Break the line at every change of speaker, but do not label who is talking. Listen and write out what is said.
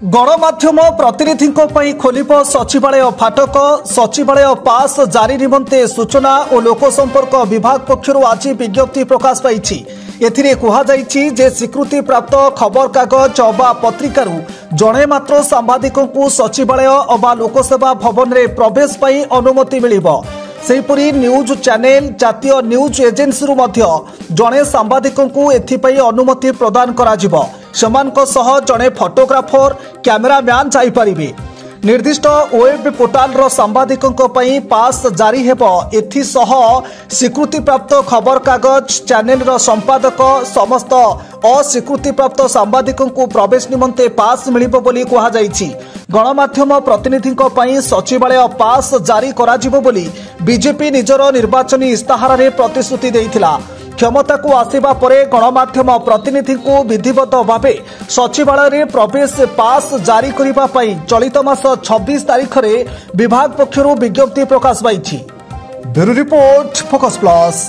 गणमाध्यम प्रतिनिधि खोलिब सचिवालय फाटक सचिवालय पास जारी निमंते सूचना और लोकसंपर्क विभाग पक्षर आज विज्ञप्ति प्रकाश पाई। एथिरे कुहाଯାଇଛି जे स्वीकृति प्राप्त खबर कागज अबा पत्रिकार जड़े मात्र सांबादिकों को सचिवालय अबा लोकसेवा भवन में प्रवेश पाई अनुमति मिलिबो। सेहीपरि न्यूज चैनल जातीय न्यूज एजेंसी जड़े सांबादिकों को एथिपाई अनुमति प्रदान कराजिबो। समानक सह जड़े फोटोग्राफर कैमरामैन जाइपारिबे। निर्दिष्ट वेब पोर्टाल रो सांबादिकों पई पास जारी हेबो। एथि सह स्वीकृति प्राप्त खबर कागज चैनल रो संपादक समस्त अस्वीकृति प्राप्त सांबादिकों को प्रवेश निमंते पास मिलिबो बोली कहा जायछि। गणमाध्यम प्रतिनिधि पई सचिवालय पास जारी कराजिबो बोली बीजेपी निजर निर्वाचनी इस्ताहार रे प्रतिश्रुति देइथिला। क्षमता को आसिबा परे गणमाध्यम प्रतिनिधि को विधिवत भावे सचिवालय रे प्रवेश पास जारी करिबा पई चलित मास 26 तारिख रे विभाग पक्षरु विज्ञप्ति प्रकाश पाइछि। Bureau report focus plus.